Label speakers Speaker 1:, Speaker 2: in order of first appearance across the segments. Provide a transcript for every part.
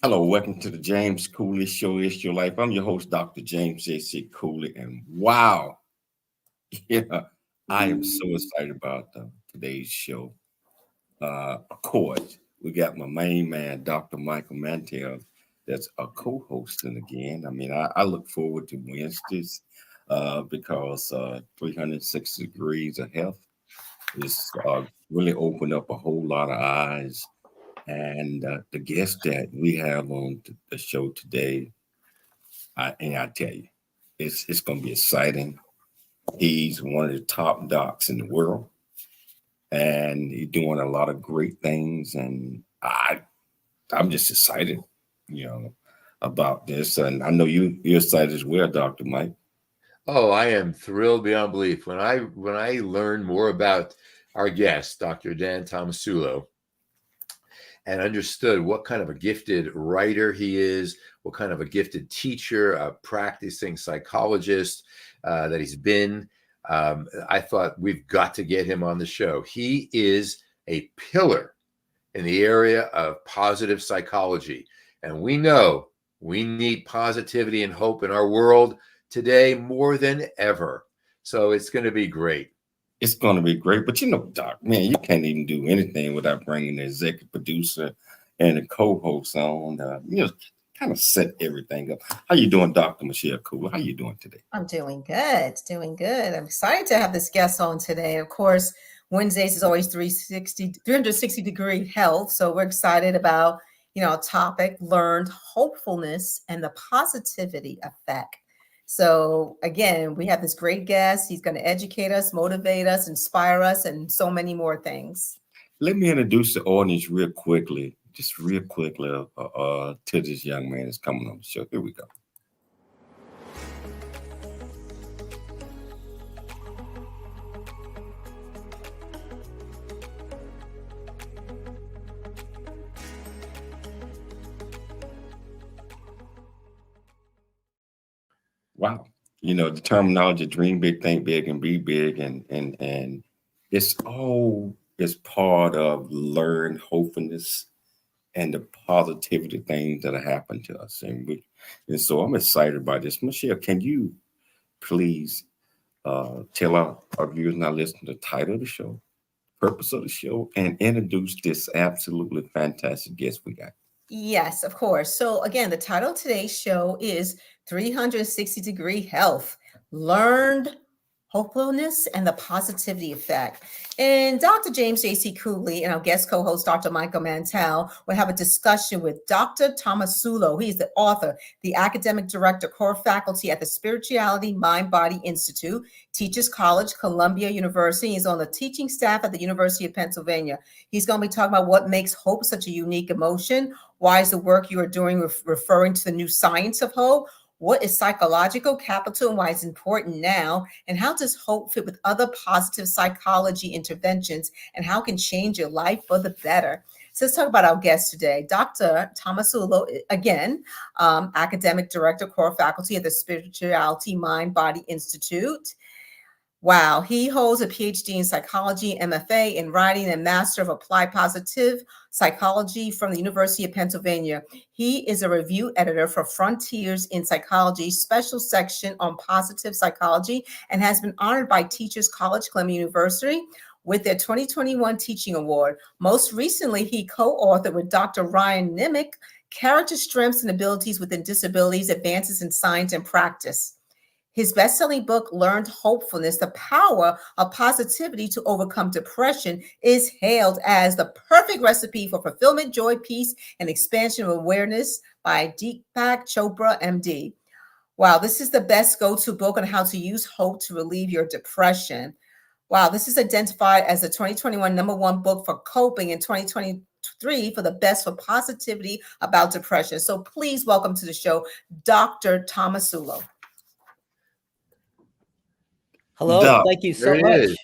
Speaker 1: Hello, welcome to the James Cooley Show. It's your life. I'm your host, Dr. James J.C. Cooley. And wow, yeah, I am so excited about today's show. Of course, we got my main man, Dr. Michael Mantell, that's a co-hosting again. I mean, I look forward to Wednesdays because 360 degrees of health is really opened up a whole lot of eyes. And the guest that we have on the show today, I tell you, it's going to be exciting. He's one of the top docs in the world, and he's doing a lot of great things. And I'm just excited, you know, about this. And I know you're excited as well, Dr. Mike.
Speaker 2: Oh, I am thrilled beyond belief. When I learned more about our guest, Dr. Dan Tomasulo, and understood what kind of a gifted writer he is, what kind of a gifted teacher, a practicing psychologist that he's been, I thought we've got to get him on the show. He is a pillar in the area of positive psychology. And we know we need positivity and hope in our world today more than ever. So it's going to be great.
Speaker 1: It's going to be great. But Doc, man, you can't even do anything without bringing the executive producer and the co-host on. Kind of set everything up. How you doing, Dr. Michelle Cooley? How you doing today?
Speaker 3: I'm doing good, doing good. I'm excited to have this guest on today. Of course, Wednesdays is always 360 degree health. So we're excited about, a topic, learned hopefulness and the positivity effect. So again, we have this great guest. He's going to educate us, motivate us, inspire us, and so many more things.
Speaker 1: Let me introduce the audience just real quickly, to this young man that's coming on the show. Here we go. Wow. The terminology dream big, think big, and be big, and it's all is part of learned hopefulness and the positivity things that have happened to us. And so I'm excited about this. Michelle, can you please tell our viewers and our listeners the title of the show, purpose of the show, and introduce this absolutely fantastic guest we got?
Speaker 3: Yes, of course. So again, the title of today's show is 360 Degree Health, Learned Hopefulness and the Positivity Effect. And Dr. James J.C. Cooley and our guest co-host, Dr. Michael Mantell, will have a discussion with Dr. Tomasulo. He's the author, the academic director, core faculty at the Spirituality Mind-Body Institute, teaches college, Columbia University. He's on the teaching staff at the University of Pennsylvania. He's going to be talking about what makes hope such a unique emotion. Why is the work you are doing referring to the new science of hope? What is psychological capital and why it's important now? And how does hope fit with other positive psychology interventions? And how it can change your life for the better? So let's talk about our guest today, Dr. Tomasulo, again, academic director, core faculty at the Spirituality Mind-Body Institute. Wow, he holds a PhD in psychology, MFA in writing, and Master of Applied Positive Psychology from the University of Pennsylvania. He is a review editor for Frontiers in Psychology, special section on positive psychology, and has been honored by Teachers College, Columbia University with their 2021 Teaching Award. Most recently, he co-authored with Dr. Ryan Nimick, Character Strengths and Abilities Within Disabilities, Advances in Science and Practice. His best-selling book, Learned Hopefulness, The Power of Positivity to Overcome Depression, is hailed as the perfect recipe for fulfillment, joy, peace, and expansion of awareness by Deepak Chopra, MD. Wow, this is the best go-to book on how to use hope to relieve your depression. Wow, this is identified as the 2021 #1 book for coping and 2023 for the best for positivity about depression. So please welcome to the show, Dr. Tomasulo.
Speaker 4: Hello,
Speaker 1: Doc.
Speaker 4: thank you so
Speaker 2: There
Speaker 4: much.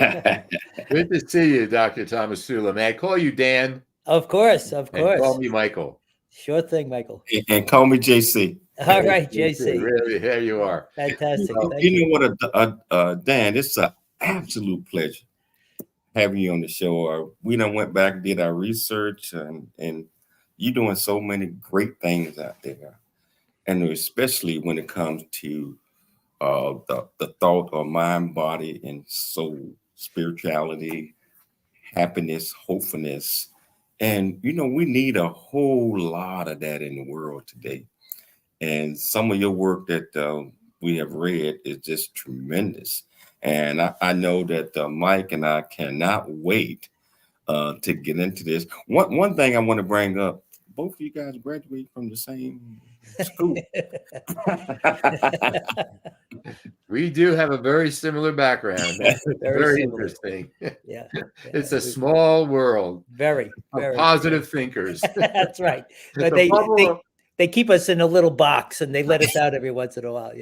Speaker 2: it Good to see you, Dr. Tomasulo. May I call you Dan?
Speaker 4: Of course,
Speaker 2: And call me Michael.
Speaker 4: Sure thing, Michael.
Speaker 1: And call me JC.
Speaker 4: All right, JC.
Speaker 2: Really, here you are.
Speaker 4: Fantastic. Thank
Speaker 1: You
Speaker 4: you.
Speaker 1: know what, Dan, it's an absolute pleasure having you on the show. We done went back, did our research, and You're doing so many great things out there, and especially when it comes to the thought of mind, body, and soul, spirituality, happiness, hopefulness. And, we need a whole lot of that in the world today. And some of your work that we have read is just tremendous. And I know that Mike and I cannot wait to get into this. One thing I want to bring up, both of you guys graduate from the same school.
Speaker 2: We do have a very similar background. That's very
Speaker 4: similar.
Speaker 2: interesting.
Speaker 4: Yeah.
Speaker 2: It's a small world
Speaker 4: Very
Speaker 2: of positive thinkers.
Speaker 4: That's right. But
Speaker 2: The
Speaker 4: they keep us in a little box and they let us out every once in a while,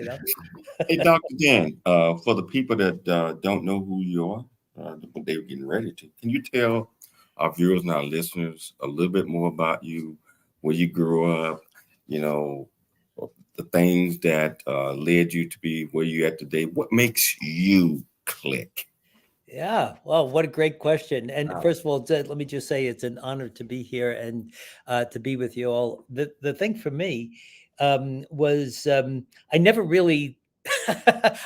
Speaker 1: Hey, Dr. Dan, for the people that don't know who you are, but they were getting ready to, can you tell our viewers and our listeners a little bit more about you, where you grew up, the things that led you to be where you're at today? What makes you click?
Speaker 4: Yeah. Well, what a great question. And
Speaker 2: Wow.
Speaker 4: first of all, let me just say it's an honor to be here and to be with you all. The thing for me was I never really,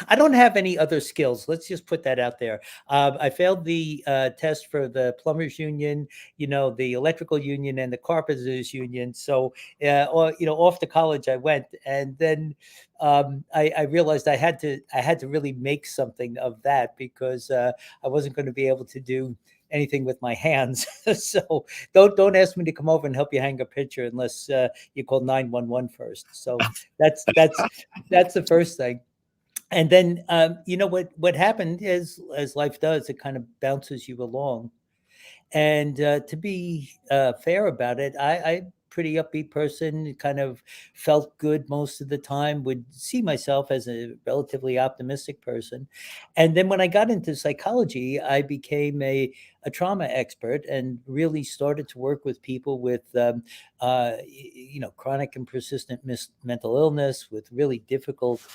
Speaker 4: I don't have any other skills. Let's just put that out there. I failed the test for the plumbers union, the electrical union and the carpenters union. So, off to college I went, and then I realized I had to really make something of that, because I wasn't going to be able to do anything with my hands. So don't ask me to come over and help you hang a picture unless you call 911 first. So that's the first thing. And then what happened is, as life does, it kind of bounces you along. And to be fair about it, I pretty upbeat person, kind of felt good most of the time, would see myself as a relatively optimistic person. And then when I got into psychology, I became a trauma expert and really started to work with people with, chronic and persistent mental illness, with really difficult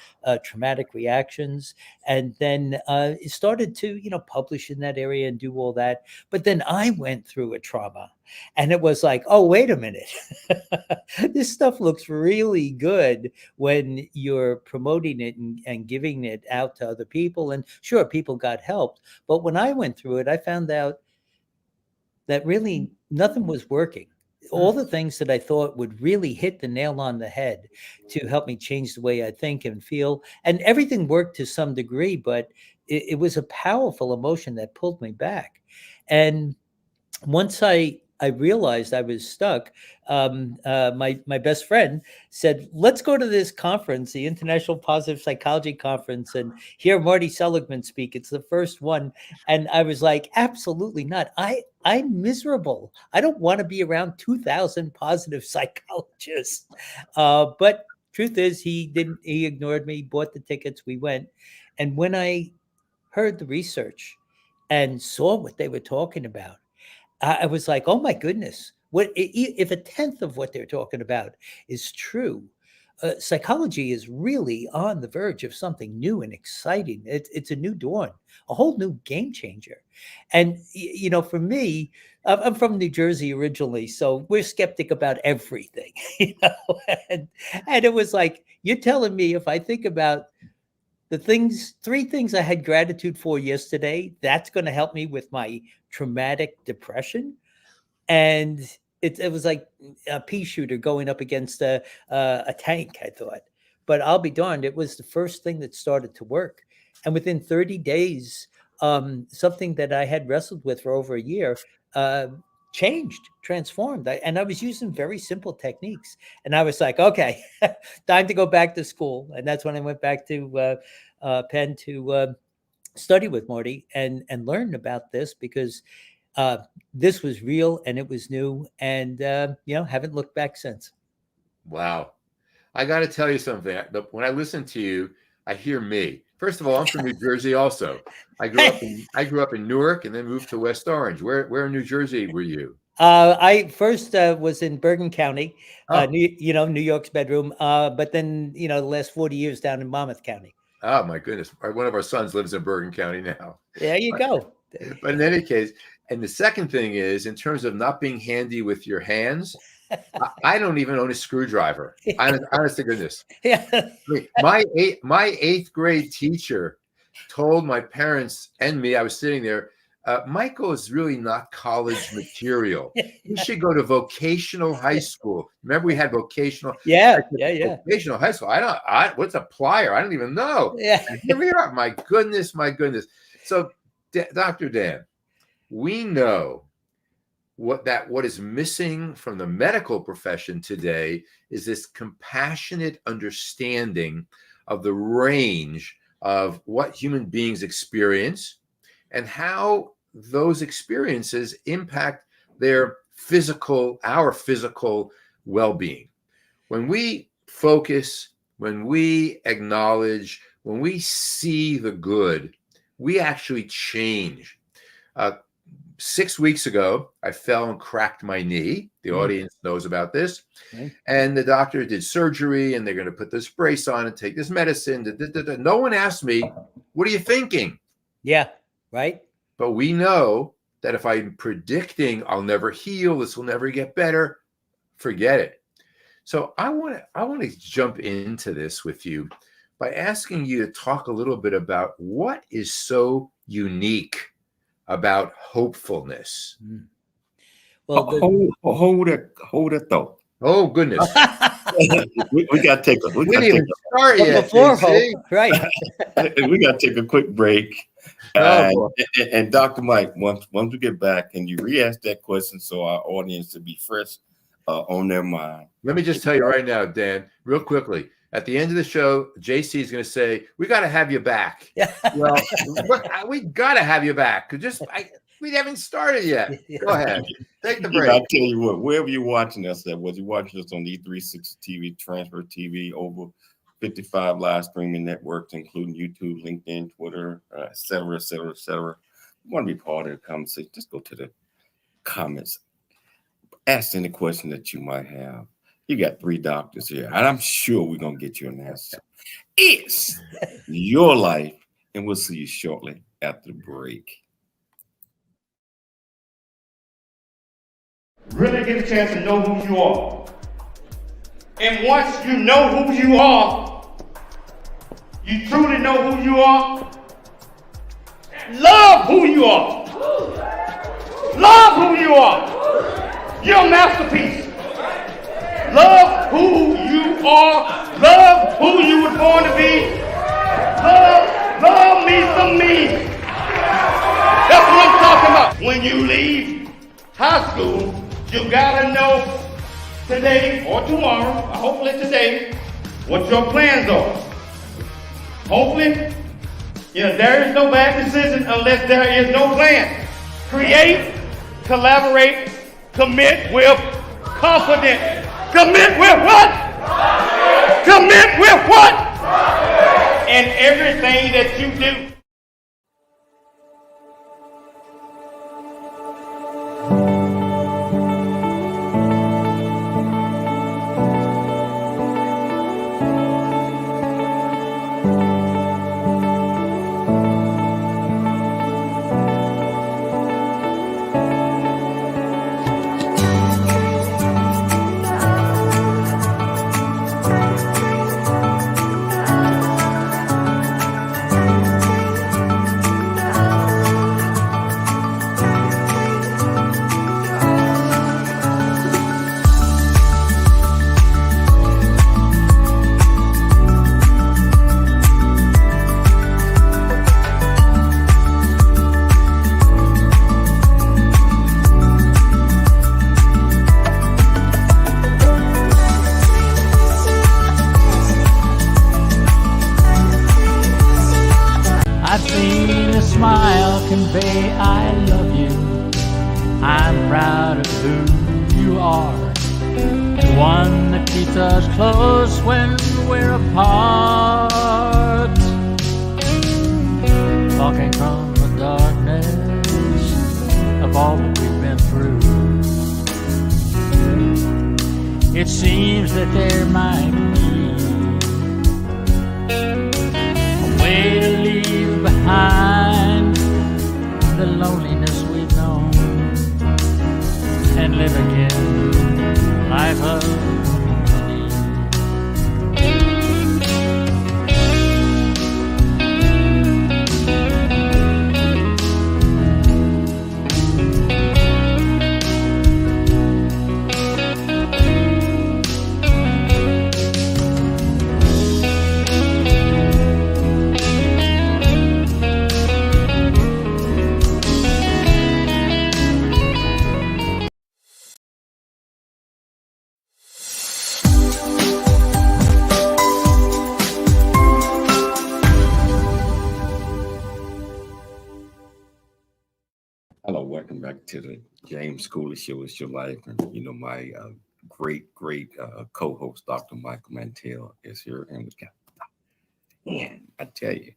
Speaker 4: traumatic reactions. And then it started to, publish in that area and do all that. But then I went through a trauma, and it was like, oh, wait a minute. This stuff looks really good when you're promoting it and giving it out to other people. And sure, people got helped. But when I went through it, I found out that really nothing was working. All the things that I thought would really hit the nail on the head to help me change the way I think and feel, and everything worked to some degree, but it was a powerful emotion that pulled me back. And once I realized I was stuck, my best friend said, "Let's go to this conference, the International Positive Psychology Conference, and hear Marty Seligman speak. It's the first one." And I was like, "Absolutely not! I'm miserable. I don't want to be around 2,000 positive psychologists." But truth is, he didn't. He ignored me. Bought the tickets. We went, and when I heard the research and saw what they were talking about, I was like, oh my goodness, if a tenth of what they're talking about is true? Psychology is really on the verge of something new and exciting. It's a new dawn, a whole new game changer. And, for me, I'm from New Jersey originally, so we're skeptic about everything, and it was like, you're telling me if I think about three things I had gratitude for yesterday, that's going to help me with my traumatic depression. And it was like a pea shooter going up against a tank, I thought. But I'll be darned, it was the first thing that started to work. And within 30 days, something that I had wrestled with for over a year changed, transformed. And I was using very simple techniques. And I was like, okay, time to go back to school. And that's when I went back to Penn to study with Marty and learn about this, because this was real and it was new, and haven't looked back since.
Speaker 2: Wow. I got to tell you something. When I listen to you, I hear me. First of all, I'm from New Jersey also. I grew up in Newark and then moved to West Orange. Where in New Jersey were you?
Speaker 4: I first was in Bergen County, New York's bedroom, but then, the last 40 years down in Monmouth County.
Speaker 2: Oh, my goodness. One of our sons lives in Bergen County now.
Speaker 4: There you go.
Speaker 2: But in any case, and the second thing is, in terms of not being handy with your hands, I don't even own a screwdriver. Honest to goodness.
Speaker 4: Yeah.
Speaker 2: I mean, my eighth grade teacher told my parents and me, I was sitting there, Michael is really not college material. You should go to vocational high school. Remember, we had vocational.
Speaker 4: Yeah.
Speaker 2: Vocational high school. What's a plier? I don't even know.
Speaker 4: Yeah.
Speaker 2: And here we are. My goodness. So, Dr. Dan, we know what is missing from the medical profession today is this compassionate understanding of the range of what human beings experience and how those experiences impact our physical well-being. When we focus, when we acknowledge, when we see the good, we actually change. 6 weeks ago, I fell and cracked my knee. The audience knows about this.
Speaker 4: Okay.
Speaker 2: And the doctor did surgery, and they're going to put this brace on and take this medicine. No one asked me, what are you thinking?
Speaker 4: Yeah. Right.
Speaker 2: But we know that if I'm predicting I'll never heal, this will never get better, forget it. So I want to jump into this with you by asking you to talk a little bit about what is so unique about hopefulness.
Speaker 1: Well, hold it though.
Speaker 2: Oh goodness,
Speaker 1: we got to take a. We
Speaker 2: didn't even start yet.
Speaker 4: Before hope, right?
Speaker 1: We got to take a quick break. And Dr. Mike, once we get back, can you re-ask that question so our audience to be fresh on their mind?
Speaker 2: Let me just tell you right now, Dan, real quickly. At the end of the show, JC is going to say, "We got to have you back."
Speaker 4: Yeah.
Speaker 2: Well, we got to have you back. We haven't started yet. Go ahead, take the break.
Speaker 1: I'll tell you what. Wherever you're watching us at, whether you're watching us on E360 TV, Transfer TV, over 55 live streaming networks, including YouTube, LinkedIn, Twitter, et cetera, et cetera, et cetera. You want to be part of the conversation? Just go to the comments. Ask any question that you might have. You got 3 doctors here, and I'm sure we're going to get you an answer. It's your life, and we'll see you shortly after the break.
Speaker 5: Really get a chance to know who you are. And once you know who you are, you truly know who you are, love who you are. Love who you are. You're a masterpiece. Love who you are. Love who you were born to be. Love me some me. That's what I'm talking about. When you leave high school, you gotta know today or tomorrow, hopefully today, what your plans are. Hopefully, there is no bad decision unless there is no plan. Create, collaborate, commit with confidence. Commit with what? Commit with what? In everything that you do.
Speaker 6: I've seen a smile convey I love you. I'm proud of who you are. The one that keeps us close when we're apart. Talking from the darkness of all that we've been through. It seems that there might be a way to leave behind the loneliness we've known and live again life of me.
Speaker 1: Hello, welcome back to the James Cooley Show. It's your life, and my great co-host, Dr. Michael Mantell, is here, and we got. And I tell you,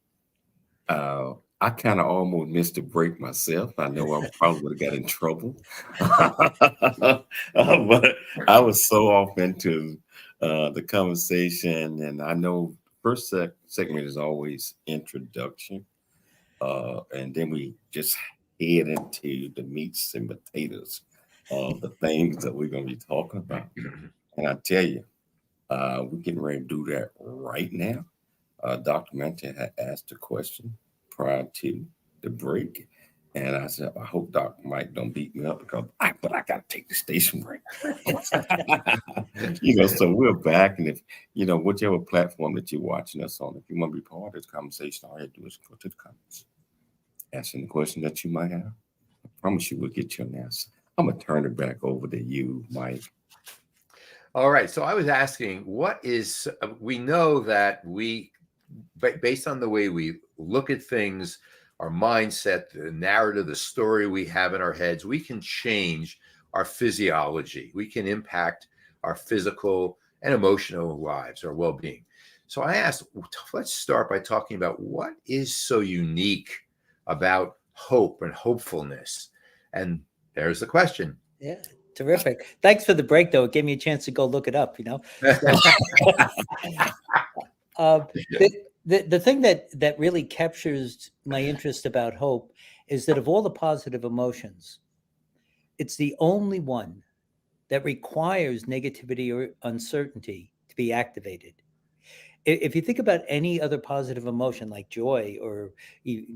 Speaker 1: I kind of almost missed a break myself. I know I probably would have got in trouble, but I was so off into the conversation, and I know first segment is always introduction, and then we just head into the meats and potatoes of the things that we're going to be talking about. And I tell you, we're getting ready to do that right now. Dr. Mantell had asked a question prior to the break. And I said, I hope Dr. Mike don't beat me up because I got to take the station break. So we're back. And if, whichever platform that you're watching us on, if you want to be part of this conversation, all you have to do is go to the comments. Ask any question that you might have. I promise you we'll get you an answer. I'm going to turn it back over to you, Mike.
Speaker 2: All right. So I was asking, we know that based on the way we look at things, our mindset, the narrative, the story we have in our heads, we can change our physiology. We can impact our physical and emotional lives, our well-being. So I asked, let's start by talking about what is so unique about hope and hopefulness. And there's the question.
Speaker 4: Yeah, terrific. Thanks for the break, though. It gave me a chance to go look it up, The thing that really captures my interest about hope is that of all the positive emotions, it's the only one that requires negativity or uncertainty to be activated. If you think about any other positive emotion like joy or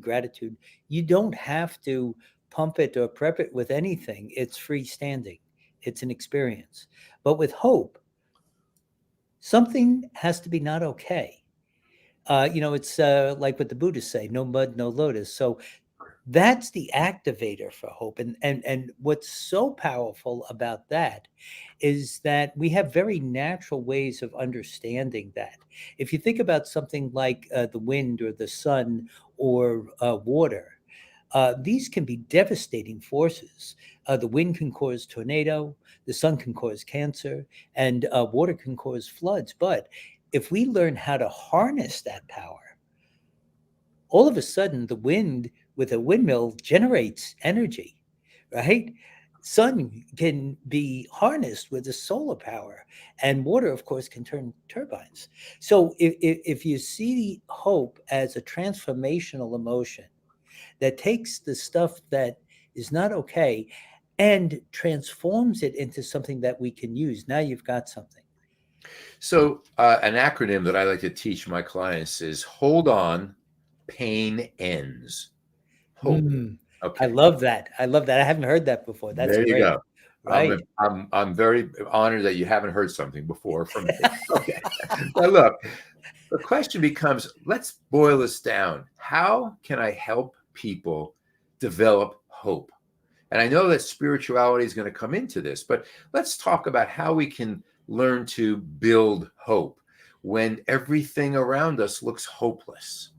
Speaker 4: gratitude, you don't have to pump it or prep it with anything. It's freestanding. It's an experience. But with hope, something has to be not okay. It's like what the Buddhists say, no mud, no lotus. So that's the activator for hope. And what's so powerful about that is that we have very natural ways of understanding that. If you think about something like the wind or the sun or water, these can be devastating forces. The wind can cause tornado, the sun can cause cancer, and water can cause floods. But if we learn how to harness that power, all of a sudden the wind with a windmill generates energy, right? Sun can be harnessed with the solar power, and water, of course, can turn turbines. So if you see hope as a transformational emotion that takes the stuff that is not okay and transforms it into something that we can use, now you've got something.
Speaker 2: So an acronym that I like to teach my clients is hold on, pain ends. Hope. Okay.
Speaker 4: I love that. I haven't heard that before. That's
Speaker 2: there you
Speaker 4: great.
Speaker 2: Go.
Speaker 4: Right.
Speaker 2: I'm very honored that you haven't heard something before from me. Okay. But look, the question becomes, let's boil this down. How can I help people develop hope? And I know that spirituality is going to come into this, but let's talk about how we can learn to build hope when everything around us looks hopeless.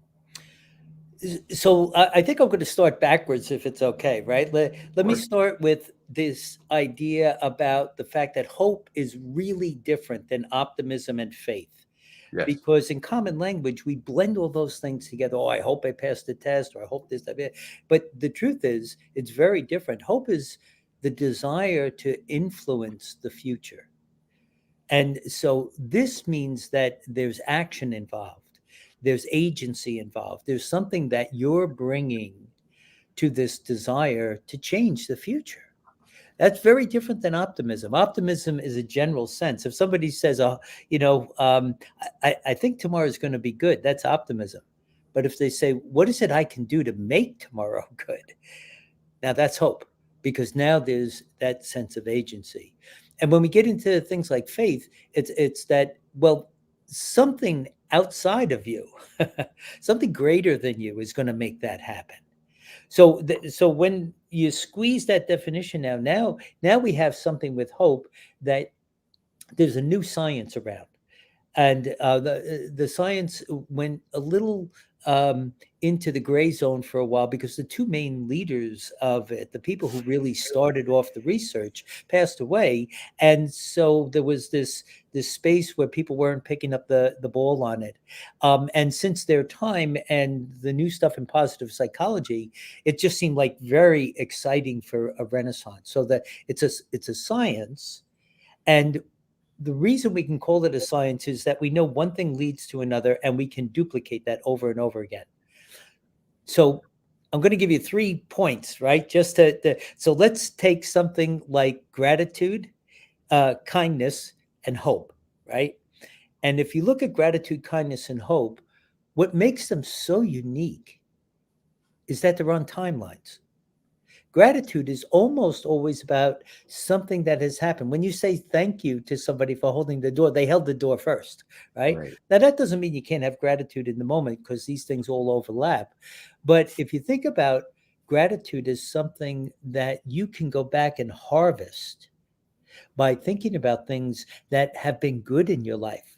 Speaker 4: So I think I'm going to start backwards, if it's okay, right? Let me start with this idea about the fact that hope is really different than optimism and faith.
Speaker 2: Yes.
Speaker 4: Because in common language, we blend all those things together. Oh, I hope I passed the test, or I hope this, that. But the truth is, it's very different. Hope is the desire to influence the future. And so this means that there's action involved. There's agency involved. There's something that you're bringing to this desire to change the future. That's very different than optimism. Optimism is a general sense. If somebody says, I think tomorrow is going to be good, that's optimism. But if they say, what is it I can do to make tomorrow good? Now that's hope, because now there's that sense of agency. And when we get into things like faith, it's that, well, something outside of you, something greater than you is going to make that happen. So when you squeeze that definition now we have something with hope, that there's a new science around, and the science went a little into the gray zone for a while, because the two main leaders of it, the people who really started off the research, passed away, and so there was this space where people weren't picking up the ball on it. And since their time and the new stuff in positive psychology, it just seemed like very exciting for a renaissance. So that it's a science, and the reason we can call it a science is that we know one thing leads to another, and we can duplicate that over and over again. So I'm going to give you 3 points, right? So let's take something like gratitude, kindness, and hope, right? And if you look at gratitude, kindness, and hope, what makes them so unique is that they're on timelines. Gratitude is almost always about something that has happened. When you say thank you to somebody for holding the door, they held the door first, right? Now, that doesn't mean you can't have gratitude in the moment, because these things all overlap. But if you think about gratitude as something that you can go back and harvest by thinking about things that have been good in your life,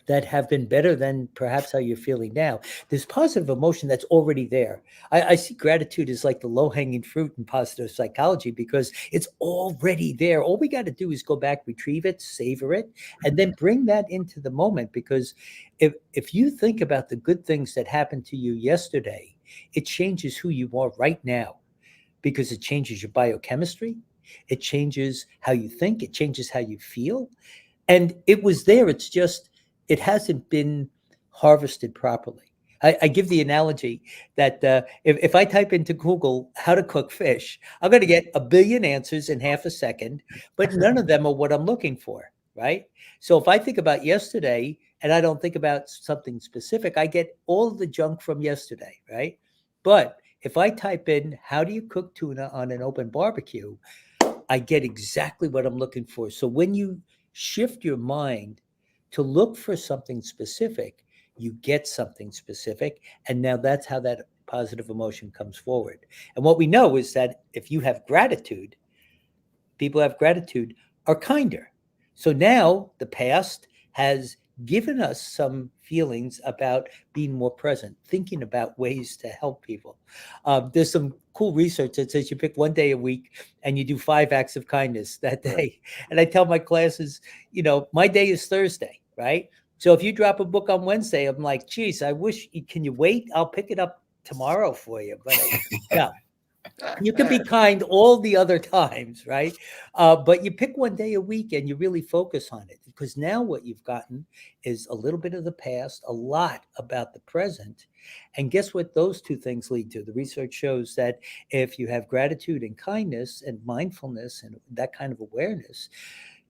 Speaker 4: that have been better than perhaps how you're feeling now. There's positive emotion that's already there. I see gratitude as like the low-hanging fruit in positive psychology, because it's already there. All we got to do is go back, retrieve it, savor it, and then bring that into the moment. Because if you think about the good things that happened to you yesterday, it changes who you are right now, because it changes your biochemistry. It changes how you think. It changes how you feel. And it was there. It's just, it hasn't been harvested properly. I give the analogy that if I type into Google how to cook fish, I'm going to get a billion answers in half a second, but none of them are what I'm looking for, right? So if I think about yesterday and I don't think about something specific, I get all the junk from yesterday, right? But if I type in how do you cook tuna on an open barbecue, I get exactly what I'm looking for. So when you shift your mind to look for something specific, you get something specific. And now that's how that positive emotion comes forward. And what we know is that if you have gratitude, people who have gratitude are kinder. So now the past has given us some feelings about being more present, thinking about ways to help people. There's some cool research that says you pick one day a week and you do 5 acts of kindness that day. Right. And I tell my classes, my day is Thursday, right? So if you drop a book on Wednesday, I'm like, geez, I wish, can you wait? I'll pick it up tomorrow for you. But no. You can be kind all the other times, right? But you pick one day a week and you really focus on it, because now what you've gotten is a little bit of the past, a lot about the present. And guess what those two things lead to? The research shows that if you have gratitude and kindness and mindfulness and that kind of awareness,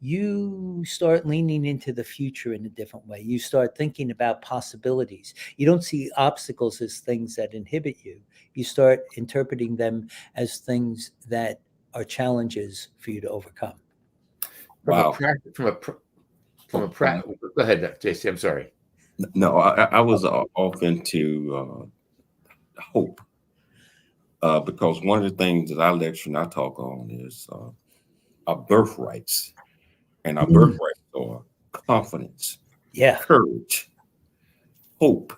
Speaker 4: you start leaning into the future in a different way. You start thinking about possibilities. You don't see obstacles as things that inhibit you. You start interpreting them as things that are challenges for you to overcome.
Speaker 1: Wow.
Speaker 2: Go ahead, JC. I'm sorry.
Speaker 1: No, I was off into hope, because one of the things that I lecture and I talk on is our birthrights. And our birthrights are confidence, courage, hope,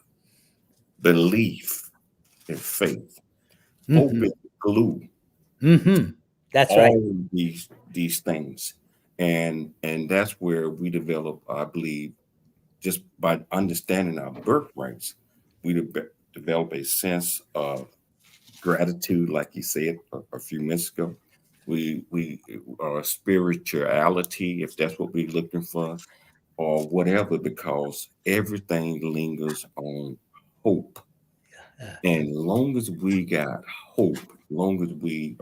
Speaker 1: belief, and faith. Hope is glue.
Speaker 4: That's
Speaker 1: all
Speaker 4: right.
Speaker 1: Of these things, and that's where we develop, I believe, just by understanding our birthrights, we develop a sense of gratitude, like you said a few minutes ago. We spirituality, if that's what we're looking for, or whatever, because everything lingers on hope. And long as we got hope, long as we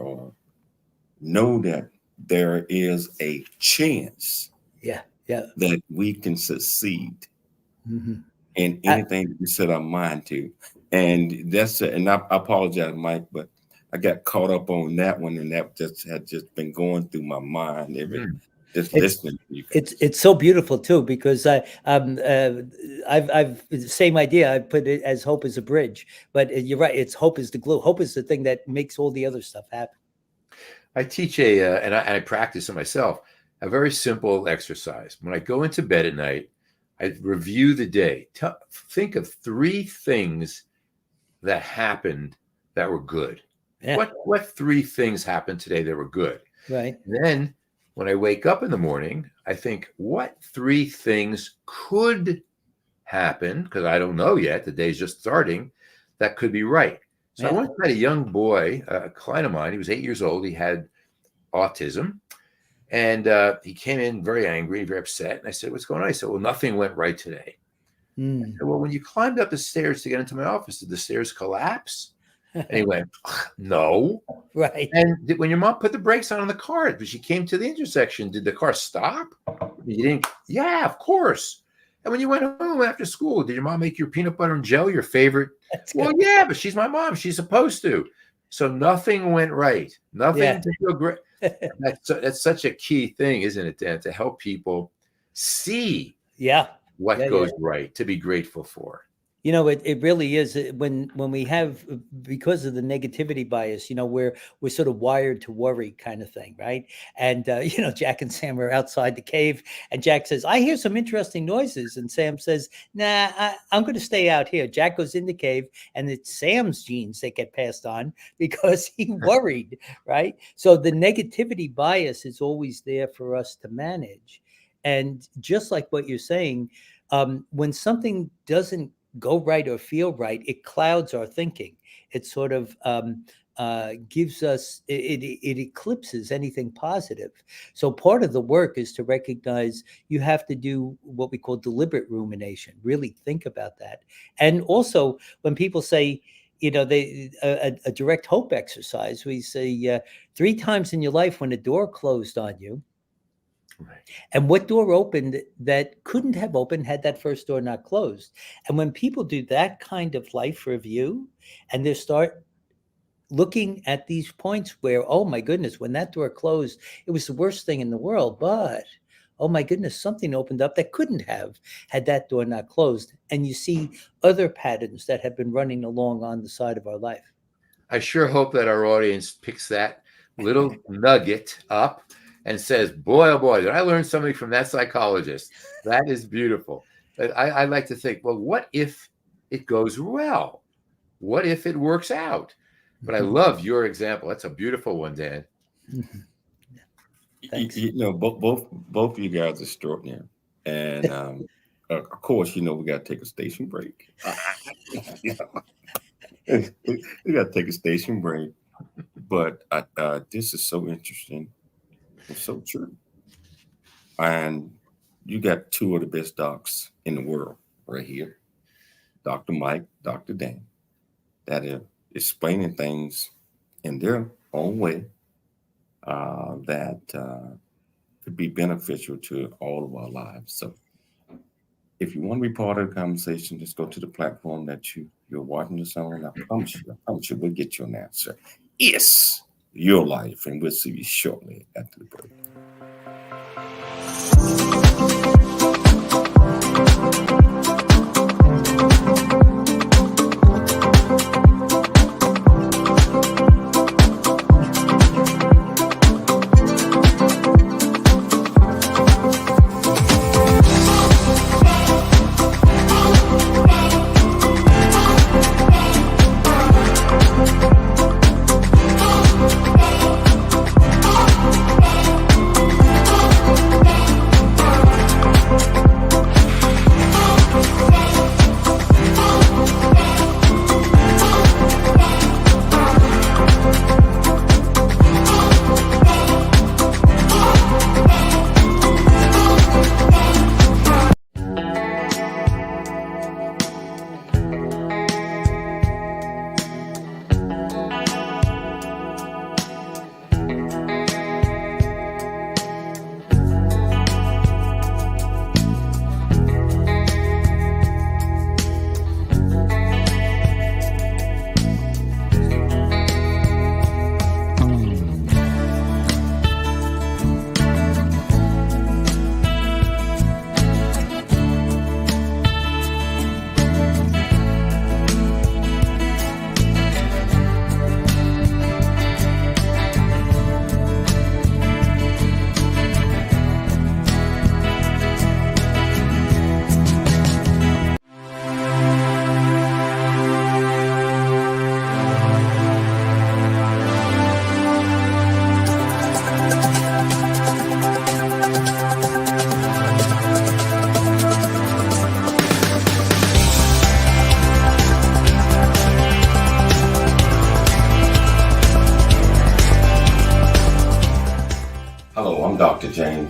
Speaker 1: know that there is a chance
Speaker 4: Yeah. Yeah.
Speaker 1: that we can succeed
Speaker 4: Mm-hmm.
Speaker 1: in anything that we set our mind to. And that's it. And I apologize, Mike, but I got caught up on that one, and that had been going through my mind listening to you guys.
Speaker 4: It's so beautiful too, because I've the same idea. I put it as hope is a bridge, but you're right. It's hope is the glue. Hope is the thing that makes all the other stuff happen.
Speaker 2: I teach and I practice it myself, a very simple exercise. When I go into bed at night, I review the day. Think of 3 things that happened that were good.
Speaker 4: Yeah.
Speaker 2: What 3 things happened today that were good?
Speaker 4: Right.
Speaker 2: Then when I wake up in the morning, I think, what 3 things could happen? Because I don't know yet. The day's just starting. That could be right. So I once had a young boy, a client of mine. He was 8 years old. He had autism. And he came in very angry, very upset. And I said, what's going on? He said, well, nothing went right today. I said, well, when you climbed up the stairs to get into my office, did the stairs collapse? And he went, no.
Speaker 4: Right.
Speaker 2: And when your mom put the brakes on the car, when she came to the intersection, did the car stop? You didn't? Yeah, of course. And when you went home after school, did your mom make your peanut butter and jelly your favorite? Well, yeah, but she's my mom. She's supposed to. So nothing went right. Nothing to feel great. That's such a key thing, isn't it, Dan? To help people see what goes right, to be grateful for.
Speaker 4: You know, it really is when we have, because of the negativity bias, you know, we're sort of wired to worry kind of thing, right? And, you know, Jack and Sam are outside the cave and Jack says, I hear some interesting noises. And Sam says, nah, I'm going to stay out here. Jack goes in the cave and it's Sam's genes that get passed on because he worried, right? So the negativity bias is always there for us to manage. And just like what you're saying, when something doesn't go right or feel right, it clouds our thinking. It sort of gives us, it eclipses anything positive. So part of the work is to recognize you have to do what we call deliberate rumination, really think about that. And also when people say, you know, a direct hope exercise, we say 3 times in your life when a door closed on you, right. And what door opened that couldn't have opened had that first door not closed. And when people do that kind of life review and they start looking at these points where, oh my goodness, when that door closed, it was the worst thing in the world. But, oh my goodness, something opened up that couldn't have had that door not closed. And you see other patterns that have been running along on the side of our life.
Speaker 2: I sure hope that our audience picks that little nugget up and says, boy, oh boy, did I learn something from that psychologist. That is beautiful. But I like to think, well, what if it goes well? What if it works out? But I love your example. That's a beautiful one, Dan.
Speaker 4: Thanks.
Speaker 1: You know, both of you guys are extraordinary. And of course, you know, we got to take a station break. We got to take a station break. But this is so interesting. It's so true. And you got 2 of the best docs in the world right here. Dr. Mike, Dr. Dan, that are explaining things in their own way that could be beneficial to all of our lives. So if you want to be part of the conversation, just go to the platform that you're watching this on. I promise you we'll get you an answer. Yes. Your life, and we'll see you shortly after the break.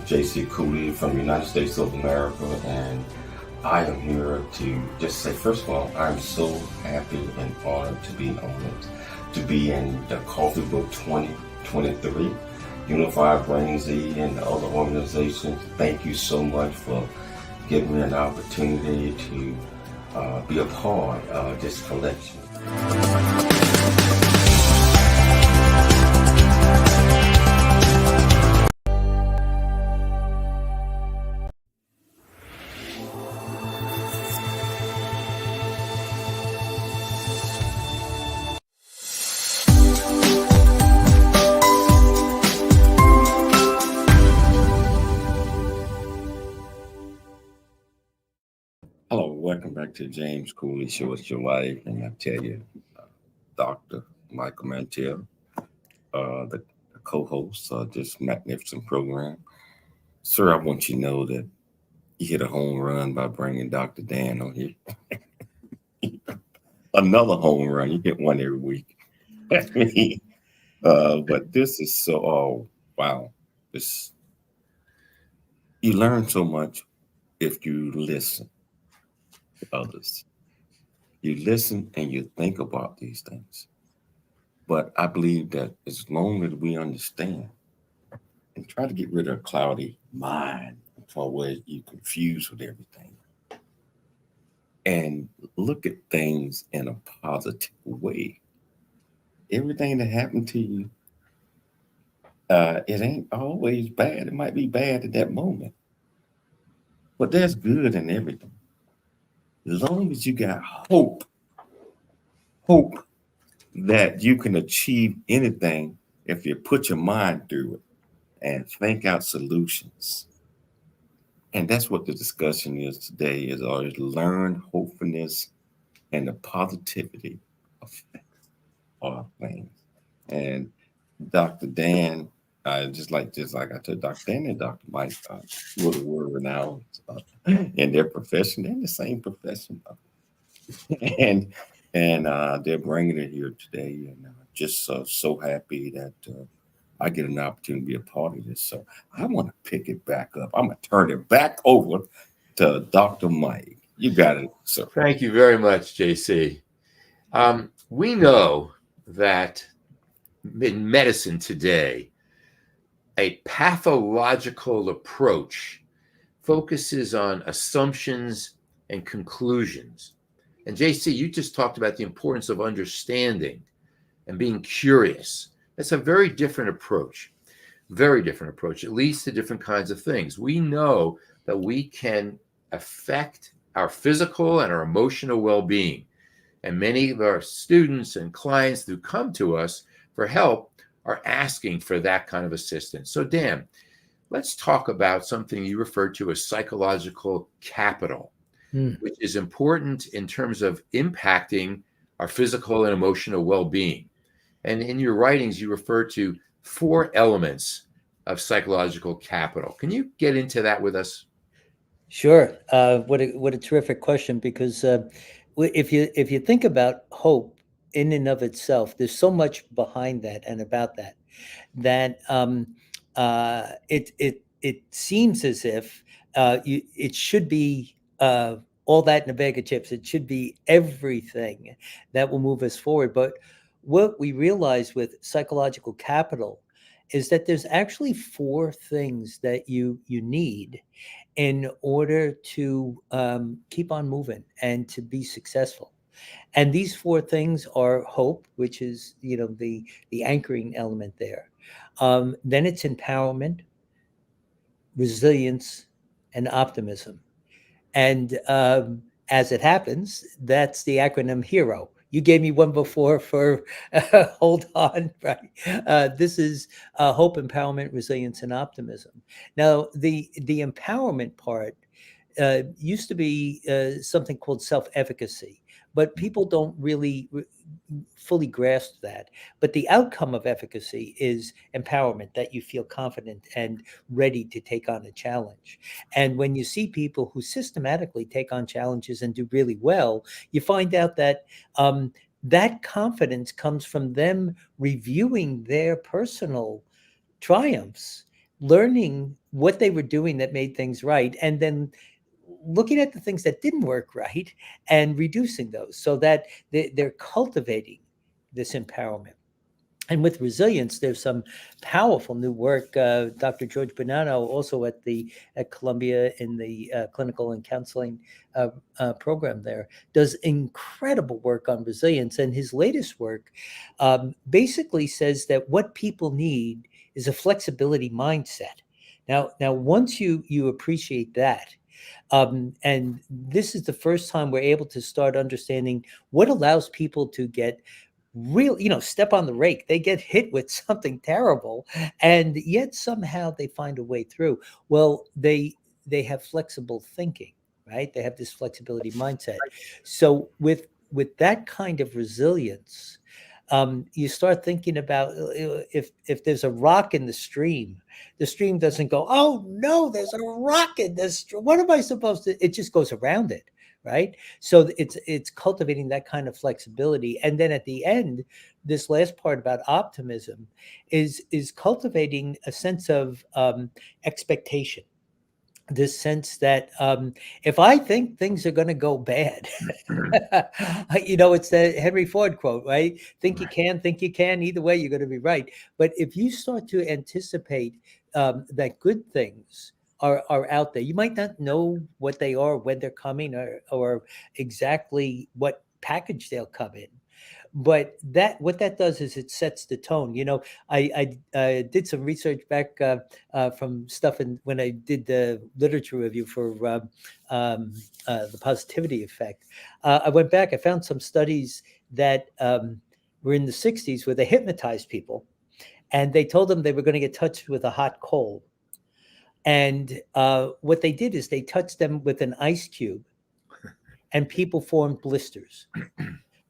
Speaker 1: J.C. Cooley from the United States of America, and I am here to just say, first of all, I'm so happy and honored to be on it, to be in the Coffee Book 2023, Unified Brain Z and the other organizations. Thank you so much for giving me an opportunity to be a part of this collection. Hello, welcome back to James Cooley Show. It's Your Life, and I tell you, Dr. Michael Mantell, the co-host of this magnificent program. Sir, I want you to know that you hit a home run by bringing Dr. Dan on here. Another home run. You get one every week. But this is so, oh, wow. You learn so much if you listen to others. You listen and you think about these things. But I believe that as long as we understand and try to get rid of a cloudy mind for where you're confused with everything and look at things in a positive way. Everything that happened to you, it ain't always bad. It might be bad at that moment, but there's good in everything. As long as you got hope that you can achieve anything if you put your mind through it and think out solutions. And that's what the discussion is today, is always learned hopefulness and the positivity of all things. And Dr. Dan, just like I told Dr. Dan and Dr. Mike, really were renowned in their profession. They're in the same profession. and they're bringing it here today. And just so happy that I get an opportunity to be a part of this. So I want to pick it back up. I'm going to turn it back over to Dr. Mike. You got it, sir.
Speaker 2: Thank you very much, JC. We know that in medicine today, a pathological approach focuses on assumptions and conclusions. And JC, you just talked about the importance of understanding and being curious. That's a very different approach. Very different approach. It leads to different kinds of things. We know that we can affect our physical and our emotional well-being. And many of our students and clients who come to us for help are asking for that kind of assistance. So Dan, let's talk about something you referred to as psychological capital, which is important in terms of impacting our physical and emotional well-being. And in your writings, you refer to 4 elements of psychological capital. Can you get into that with us?
Speaker 4: Sure. What a terrific question, because if you think about hope in and of itself, there's so much behind that and about that it seems as if it should be all that in a bag of chips. It should be everything that will move us forward. But what we realize with psychological capital is that there's actually 4 things that you need in order to keep on moving and to be successful. And these 4 things are hope, which is, the anchoring element there. Then it's empowerment, resilience, and optimism. And as it happens, that's the acronym HERO. You gave me one before for hold on, right? This is hope, empowerment, resilience, and optimism. Now, the empowerment part used to be something called self-efficacy, but people don't really fully grasp that. But the outcome of efficacy is empowerment, that you feel confident and ready to take on a challenge. And when you see people who systematically take on challenges and do really well, you find out that that confidence comes from them reviewing their personal triumphs, learning what they were doing that made things right, and then looking at the things that didn't work right and reducing those so that they're cultivating this empowerment. And with resilience, there's some powerful new work. Dr. George Bonanno, also at Columbia in the clinical and counseling program there, does incredible work on resilience. And his latest work basically says that what people need is a flexibility mindset. Now, once you appreciate that, and this is the first time we're able to start understanding what allows people to get real, step on the rake. They get hit with something terrible, and yet somehow they find a way through. Well, they have flexible thinking, right? They have this flexibility mindset. So with that kind of resilience, you start thinking about if there's a rock in the stream doesn't go, oh no, there's a rock in this stream. What am I supposed to? It just goes around it, right? So it's cultivating that kind of flexibility. And then at the end, this last part about optimism is cultivating a sense of expectation. This sense that if I think things are going to go bad, it's the Henry Ford quote, right? Think you can. Either way, you're going to be right. But if you start to anticipate that good things are out there, you might not know what they are, when they're coming, or exactly what package they'll come in. But what that does is it sets the tone. I did some research back from stuff when I did the literature review for the positivity effect. I went back. I found some studies that were in the 60s where they hypnotized people, and they told them they were going to get touched with a hot coal. And what they did is they touched them with an ice cube, and people formed blisters.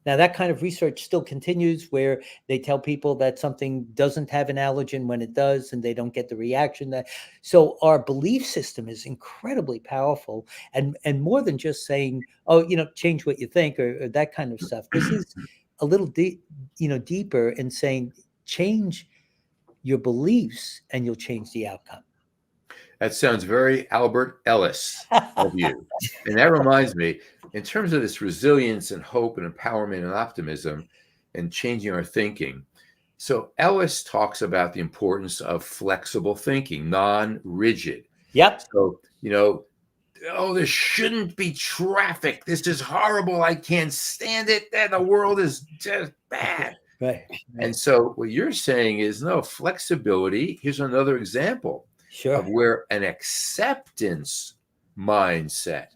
Speaker 4: Now, that kind of research still continues, where they tell people that something doesn't have an allergen when it does, and they don't get the reaction. So our belief system is incredibly powerful, and more than just saying, oh, change what you think, or that kind of stuff. This is a little deeper in saying, change your beliefs and you'll change the outcome.
Speaker 2: That sounds very Albert Ellis of you. And that reminds me, in terms of this resilience and hope and empowerment and optimism and changing our thinking. So Ellis talks about the importance of flexible thinking, non-rigid.
Speaker 4: Yep.
Speaker 2: So, oh, there shouldn't be traffic. This is horrible. I can't stand it. The world is just bad.
Speaker 4: Right.
Speaker 2: And so what you're saying is, no, flexibility. Here's another example.
Speaker 4: Sure.
Speaker 2: Of where an acceptance mindset,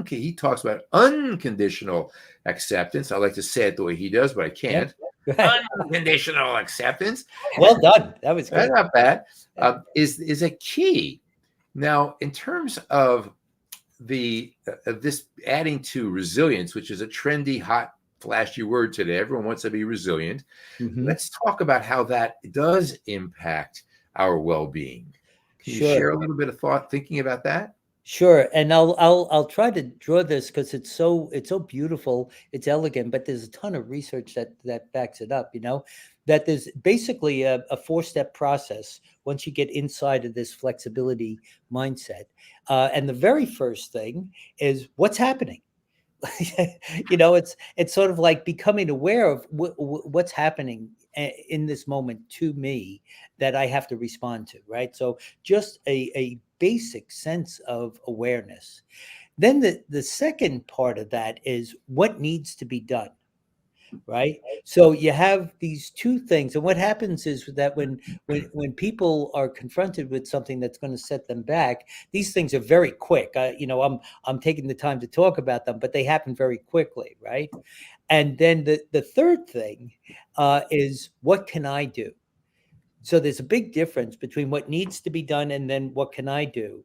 Speaker 2: he talks about unconditional acceptance. I like to say it the way he does, but I can't. Yep. Unconditional acceptance.
Speaker 4: Well done. That was good.
Speaker 2: That's not bad. Is a key. Now, in terms of this adding to resilience, which is a trendy, hot, flashy word today. Everyone wants to be resilient. Mm-hmm. Let's talk about how that does impact our well-being. Can you share a little bit of thought thinking about that?
Speaker 4: Sure. And I'll try to draw this because it's so beautiful, it's elegant, but there's a ton of research that backs it up, that there's basically a 4-step process once you get inside of this flexibility mindset. And the very first thing is what's happening. It's sort of like becoming aware of what's happening in this moment to me that I have to respond to, right? So just a basic sense of awareness. Then the second part of that is what needs to be done, right? So you have these two things, and what happens is that when people are confronted with something that's going to set them back, these things are very quick. I'm taking the time to talk about them, but they happen very quickly, right? And then the third thing is, what can I do? So there's a big difference between what needs to be done and then what can I do?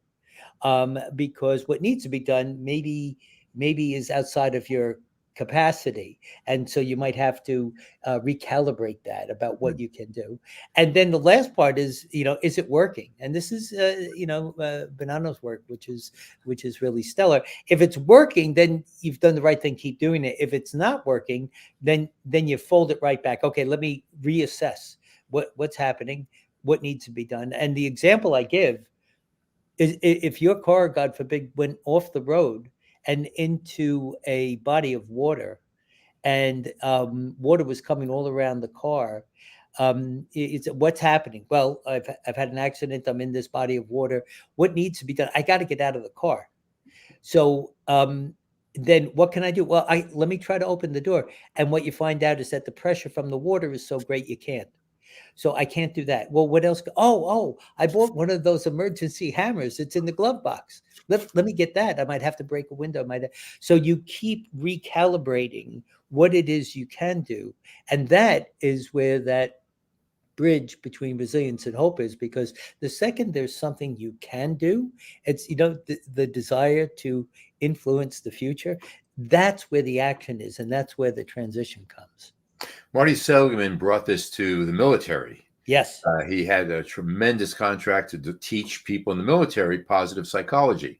Speaker 4: Because what needs to be done maybe is outside of your capacity. And so you might have to recalibrate that about what you can do. And then the last part is, is it working? And this is, Bonanno's work, which is really stellar. If it's working, then you've done the right thing, keep doing it. If it's not working, then you fold it right back. Okay, let me reassess what's happening. what needs to be done. And the example I give is, if your car, God forbid, went off the road and into a body of water, and water was coming all around the car, it's what's happening? Well, I've had an accident. I'm in this body of water. What needs to be done? I got to get out of the car. So then what can I do? Well, let me try to open the door. And what you find out is that the pressure from the water is so great you can't. So I can't do that. Well, what else? Oh, I bought one of those emergency hammers. It's in the glove box. Let me get that. I might have to break a window. So you keep recalibrating what it is you can do. And that is where that bridge between resilience and hope is, because the second there's something you can do, it's, the desire to influence the future, that's where the action is, and that's where the transition comes.
Speaker 2: Marty Seligman brought this to the military.
Speaker 4: Yes.
Speaker 2: He had a tremendous contract to teach people in the military positive psychology.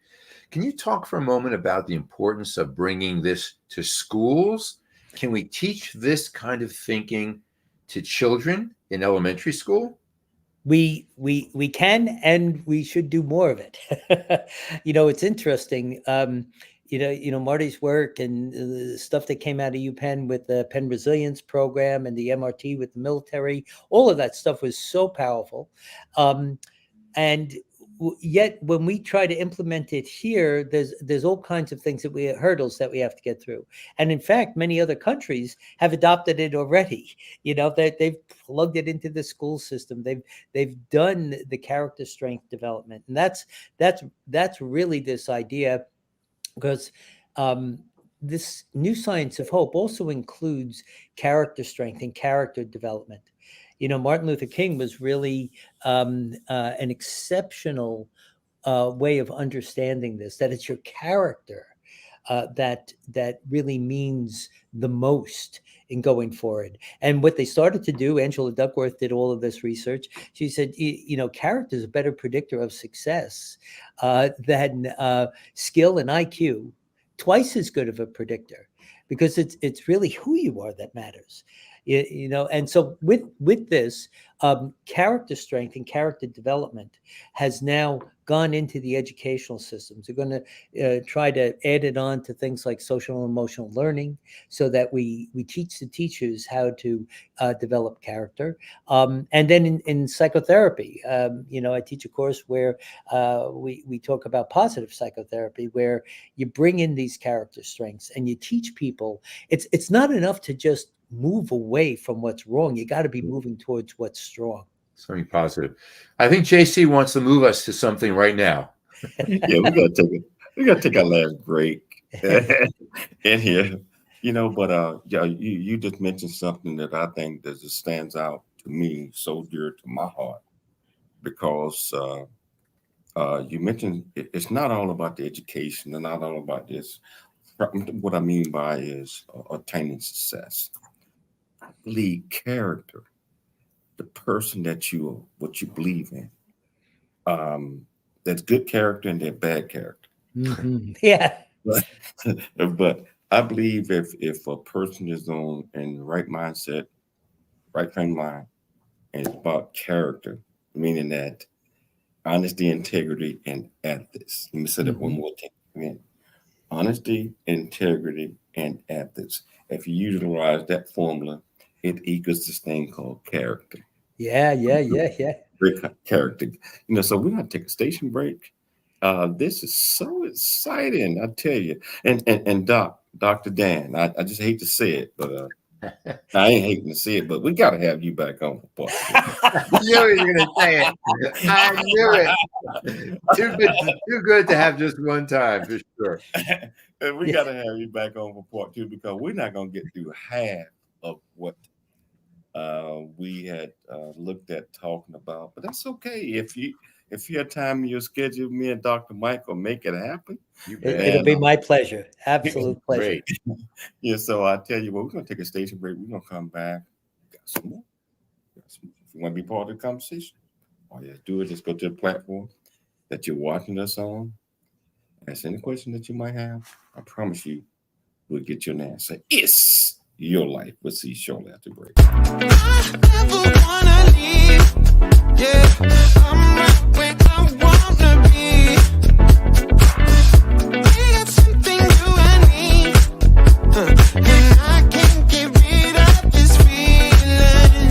Speaker 2: Can you talk for a moment about the importance of bringing this to schools? Can we teach this kind of thinking to children in elementary school?
Speaker 4: We can, and we should do more of it. It's interesting. Marty's work and the stuff that came out of UPenn with the Penn Resilience Program and the MRT with the military, all of that stuff was so powerful. And yet when we try to implement it here, there's all kinds of things hurdles that we have to get through. And in fact, many other countries have adopted it already. They've plugged it into the school system. They've done the character strength development. And that's really this idea, because this new science of hope also includes character strength and character development. Martin Luther King was really an exceptional way of understanding this, that it's your character that really means the most in going forward. And what they started to do, Angela Duckworth did all of this research. She said, character is a better predictor of success than skill and IQ, twice as good of a predictor, because it's really who you are that matters. And so with this, character strength and character development has now gone into the educational systems. They're going to try to add it on to things like social and emotional learning, so that we teach the teachers how to develop character. And then in psychotherapy, I teach a course where we talk about positive psychotherapy, where you bring in these character strengths and you teach people. It's not enough to just move away from what's wrong. You got to be moving towards what's strong.
Speaker 2: Something positive. I think JC wants to move us to something right now.
Speaker 1: Yeah, we gotta take our last break in here. But you just mentioned something that I think that just stands out to me, so dear to my heart, because you mentioned it's not all about the education and not all about this. What I mean by is attaining success. I believe character, the person that what you believe in. That's good character and they're bad character.
Speaker 4: Mm-hmm. Yeah.
Speaker 1: But I believe if a person is in the right mindset, right frame of mind, and it's about character, meaning that honesty, integrity, and ethics. Let me say that one more time. Again. Honesty, integrity, and ethics. If you utilize that formula, it equals this thing called character.
Speaker 4: Yeah.
Speaker 1: Great character. So we're going to take a station break. This is so exciting, I tell you. And Dr. Dan, I just hate to say it, but I ain't hating to say it, but we got to have you back on for part two.
Speaker 2: I knew you were going to say it. I knew it. Too good to have just one time, for sure.
Speaker 1: And we got to have you back on for part two, because we're not going to get through half of what we had looked at talking about. But that's okay. If you have time in your schedule, me and Dr. Mike will make it happen.
Speaker 4: It'll be my pleasure. Absolute pleasure.
Speaker 2: Great.
Speaker 1: Yeah, so I tell you what, we're going to take a station break. We're going to come back. Got some more. If you want to be part of the conversation, all you have to do is just go to the platform that you're watching us on. Ask any question that you might have. I promise you, we'll get you an answer. It's your life. We'll see you shortly after break.
Speaker 7: I never wanna leave. Yeah, I'm right where I wanna be. We got something you and me, and I can't get rid of this feeling.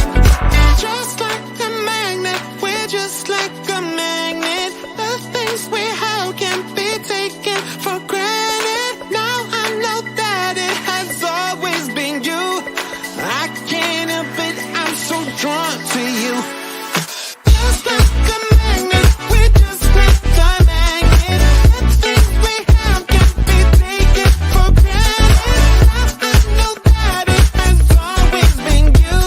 Speaker 7: Just like a magnet, we're just like a magnet. The things we have can't be taken for granted. Now I know that it has always been you. I can't help it, I'm so drawn to you. Just like a magnet, we're just like a magnet. The things we have can't be taken for granted. Now I know that it has always been you.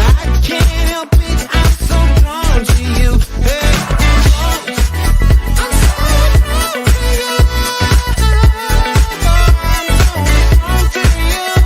Speaker 7: I can't help it, I'm so drawn to you. Hey, I'm so drawn to you. I'm so drawn to you. Yeah.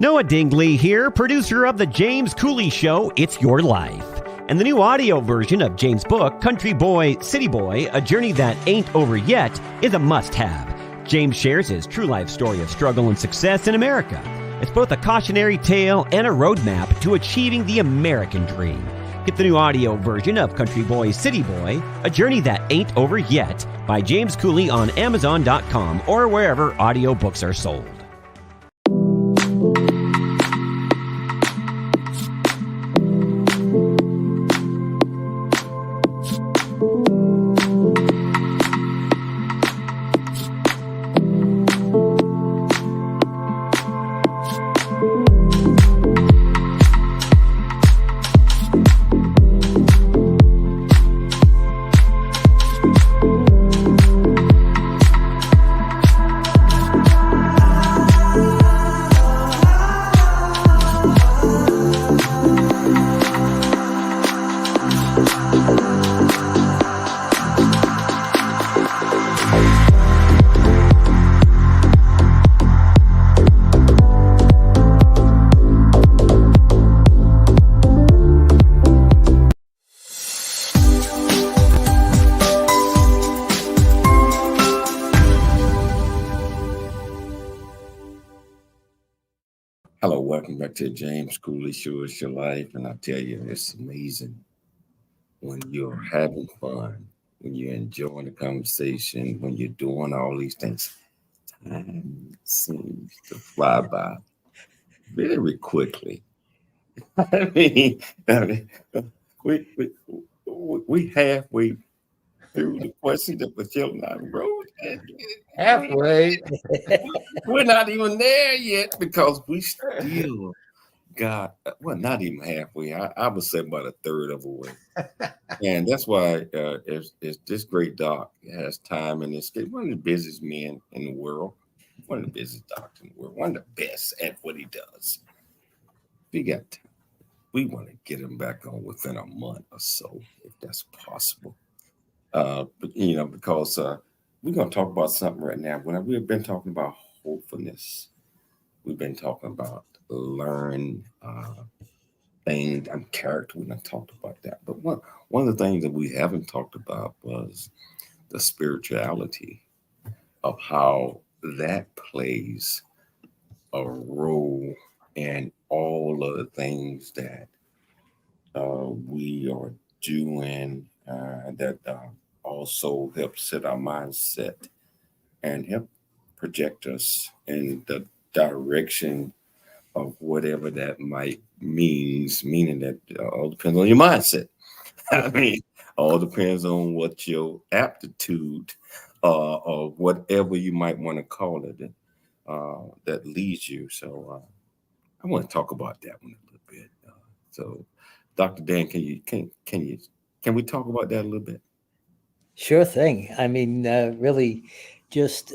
Speaker 8: Noah Dingley here, producer of The James Cooley Show, It's Your Life. And the new audio version of James' book, Country Boy, City Boy, A Journey That Ain't Over Yet, is a must-have. James shares his true life story of struggle and success in America. It's both a cautionary tale and a roadmap to achieving the American dream. Get the new audio version of Country Boy, City Boy, A Journey That Ain't Over Yet by James Cooley on Amazon.com or wherever audiobooks are sold.
Speaker 1: Hello, welcome back to James Cooley Show, It's Your Life. And I tell you, it's amazing when you're having fun, when you're enjoying the conversation, when you're doing all these things. Time seems to fly by very quickly. I mean we halfway through the question that Michelle and I wrote.
Speaker 2: Halfway.
Speaker 1: We're not even there yet because we still got, well, not even halfway. I would say about a third of the way. And that's why it's this great doc has time in this. One of the busiest men in the world, one of the busiest doctors in the world, one of the best at what he does. We got time. We want to get him back on within a month or so, if that's possible. But because we're going to talk about something right now. When we've been talking about hopefulness, we've been talking about learn things and character. We done talked about that. But one of the things that we haven't talked about was the spirituality of how that plays a role in all of the things that we are doing that also help set our mindset and help project us in the direction of whatever that might meaning that all depends on your mindset. I mean, all depends on what your aptitude or whatever you might want to call it that leads you. So I want to talk about that one a little bit. So Dr. Dan, can we talk about that a little bit?
Speaker 4: Sure thing. I mean, really just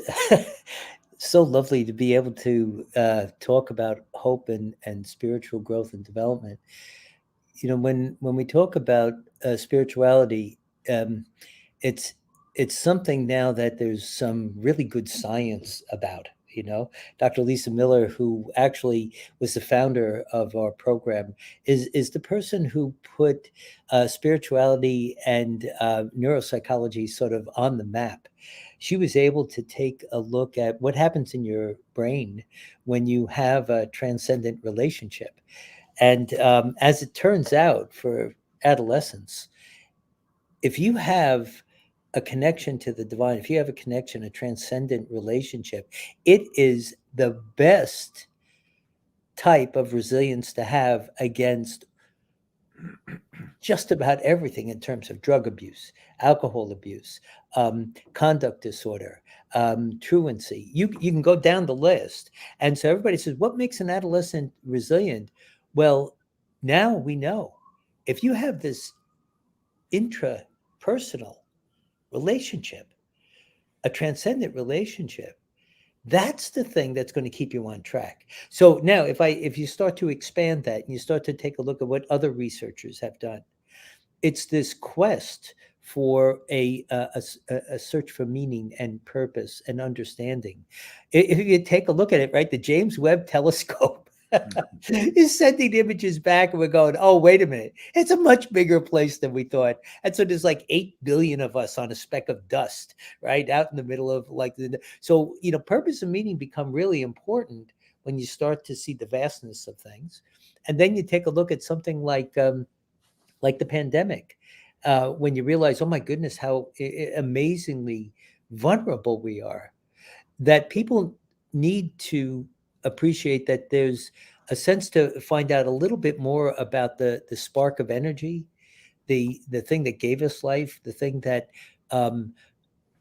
Speaker 4: so lovely to be able to talk about hope and spiritual growth and development. You know, when we talk about spirituality, it's something now that there's some really good science about. You know, Dr. Lisa Miller, who actually was the founder of our program, is the person who put spirituality and neuropsychology sort of on the map. She was able to take a look at what happens in your brain when you have a transcendent relationship. And as it turns out, for adolescents, if you have a connection to the divine, if you have a connection, a transcendent relationship, it is the best type of resilience to have against just about everything in terms of drug abuse, alcohol abuse, conduct disorder, truancy. You can go down the list. And so everybody says, what makes an adolescent resilient? Well, now we know. If you have this intrapersonal relationship, a transcendent relationship, that's the thing that's going to keep you on track. So now if you start to expand that and you start to take a look at what other researchers have done, it's this quest for a search for meaning and purpose and understanding. If you take a look at it, right, the James Webb Telescope is sending images back, and we're going, oh, wait a minute, it's a much bigger place than we thought. And so there's like 8 billion of us on a speck of dust, right, out in the middle of so purpose and meaning become really important when you start to see the vastness of things. And then you take a look at something like the pandemic, when you realize, oh my goodness, how amazingly vulnerable we are, that people need to appreciate that there's a sense to find out a little bit more about the spark of energy, the thing that gave us life, the thing that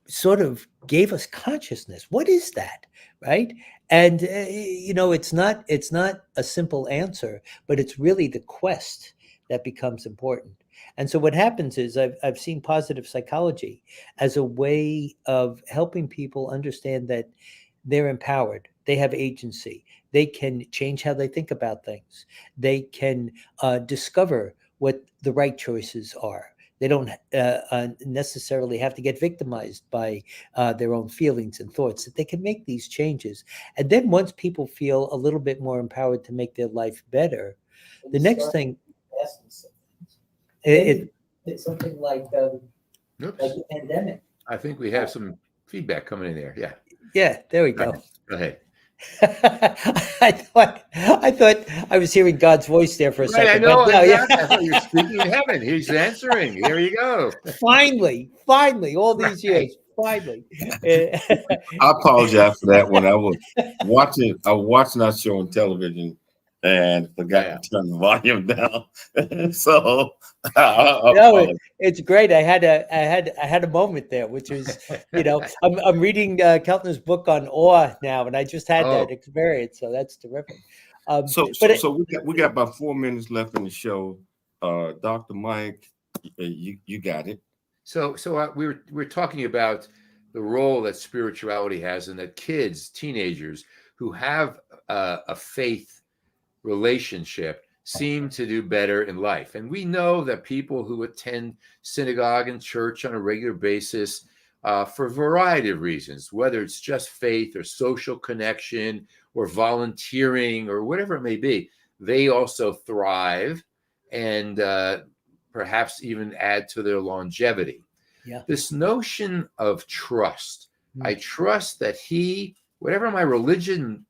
Speaker 4: sort of gave us consciousness. What is that, right? And it's not a simple answer, but it's really the quest that becomes important. And so what happens is I've seen positive psychology as a way of helping people understand that they're empowered. They have agency. They can change how they think about things. They can discover what the right choices are. They don't necessarily have to get victimized by their own feelings and thoughts, that they can make these changes. And then once people feel a little bit more empowered to make their life better, the next thing, it's something like the pandemic.
Speaker 2: I think we have some feedback coming in there. Yeah.
Speaker 4: Yeah, there we go.
Speaker 2: Go ahead.
Speaker 4: I thought I was hearing God's voice there for a second.
Speaker 2: I know.
Speaker 4: No,
Speaker 2: I thought you were speaking in heaven. He's answering. Here you go.
Speaker 4: Finally, all these years, finally.
Speaker 1: I apologize for that. When I was watching our show on television and forgot to turn the volume down. So
Speaker 4: no, it's great. I had a moment there, which is, I'm reading Keltner's book on awe now, and I just had that experience, so that's terrific.
Speaker 1: So we got about 4 minutes left in the show. Dr. Mike, you got it.
Speaker 2: So we're talking about the role that spirituality has, and that kids, teenagers who have a faith relationship seem to do better in life. And we know that people who attend synagogue and church on a regular basis, for a variety of reasons, whether it's just faith or social connection or volunteering or whatever it may be, they also thrive and perhaps even add to their longevity.
Speaker 4: Yeah.
Speaker 2: This notion of trust. I trust that whatever my religion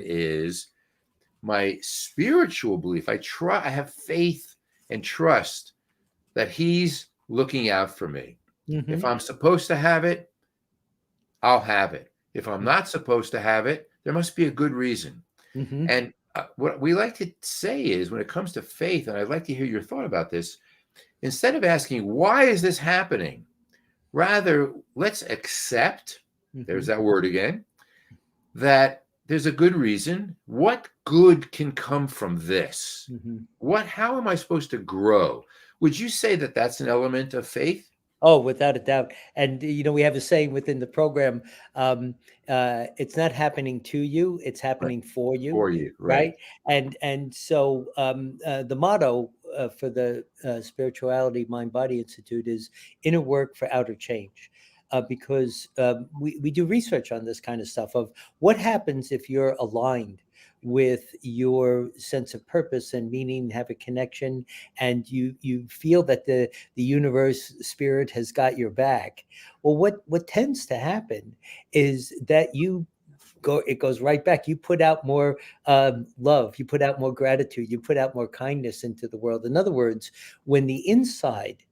Speaker 2: is, my spiritual belief, I have faith and trust that he's looking out for me. Mm-hmm. If I'm supposed to have it, I'll have it. If I'm not supposed to have it, there must be a good reason. Mm-hmm. And what we like to say is, when it comes to faith, and I'd like to hear your thought about this, instead of asking, why is this happening? Rather, let's accept, there's that word again, that there's a good reason. What good can come from this? How am I supposed to grow? Would you say that that's an element of faith?
Speaker 4: Oh, without a doubt. And, we have a saying within the program, it's not happening to you, it's happening for you.
Speaker 2: For you,
Speaker 4: right? And so the motto for the Spirituality Mind Body Institute is inner work for outer change. Because we do research on this kind of stuff of what happens if you're aligned with your sense of purpose and meaning, have a connection, and you feel that the universe, spirit has got your back. Well, what tends to happen is that you it goes right back. You put out more love, you put out more gratitude, you put out more kindness into the world. In other words, when the inside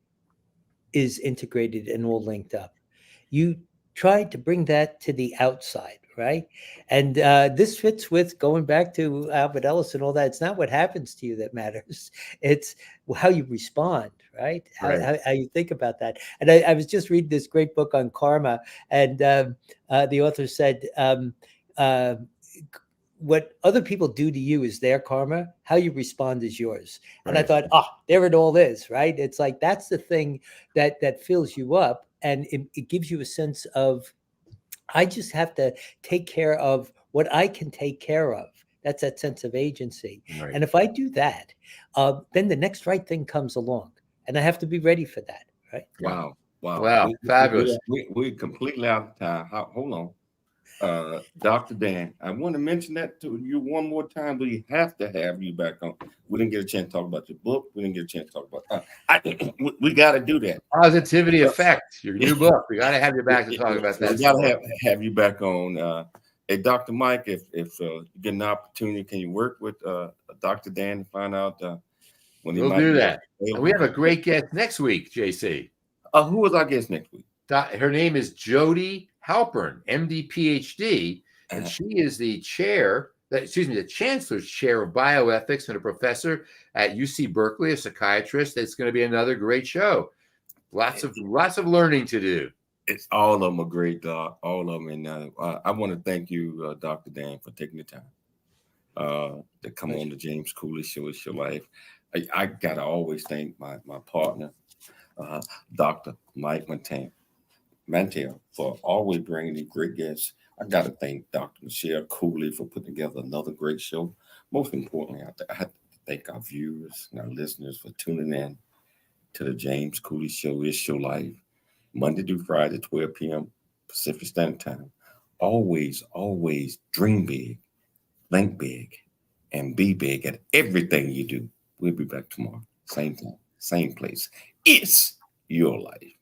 Speaker 4: is integrated and all linked up, you try to bring that to the outside, right? And this fits with going back to Albert Ellis and all that. It's not what happens to you that matters. It's how you respond, right? How you think about that. And I was just reading this great book on karma, and the author said, what other people do to you is their karma. How you respond is yours. And I thought, there it all is, right? It's like, that's the thing that fills you up. And it gives you a sense of, I just have to take care of what I can take care of. That's that sense of agency.
Speaker 2: Right.
Speaker 4: And if I do that, then the next right thing comes along. And I have to be ready for that, right?
Speaker 1: Wow.
Speaker 2: Fabulous.
Speaker 1: We're completely out of time. Hold on. Dr. Dan, I want to mention that to you one more time. We have to have you back on. We didn't get a chance to talk about your book. We didn't get a chance to talk about we got to do that.
Speaker 2: Positivity Effect, your new book. We got to have you back to talk about that.
Speaker 1: We got to have you back on. Hey, Dr. Mike, if you get an opportunity, can you work with Dr. Dan to find out when he
Speaker 2: We'll
Speaker 1: might
Speaker 2: do
Speaker 1: be
Speaker 2: that.
Speaker 1: available?
Speaker 2: And we have a great guest next week, JC.
Speaker 1: Who is our guest next week?
Speaker 2: Her name is Jody Halpern, MD, PhD, and she is the Chancellor's Chair of Bioethics and a professor at UC Berkeley, a psychiatrist. It's going to be another great show. Lots of learning to do.
Speaker 1: It's all of them are great, Doc. All of them. And I want to thank you, Dr. Dan, for taking the time to come on the James Cooley Show. It's your life. I got to always thank my partner, Dr. Mike Mantell, for always bringing in great guests. I got to thank Dr. Michelle Cooley for putting together another great show. Most importantly, I have to thank our viewers and our listeners for tuning in to the James Cooley Show. It's your life. Monday through Friday, 12 p.m. Pacific Standard Time. Always, always dream big, think big, and be big at everything you do. We'll be back tomorrow. Same time, same place. It's your life.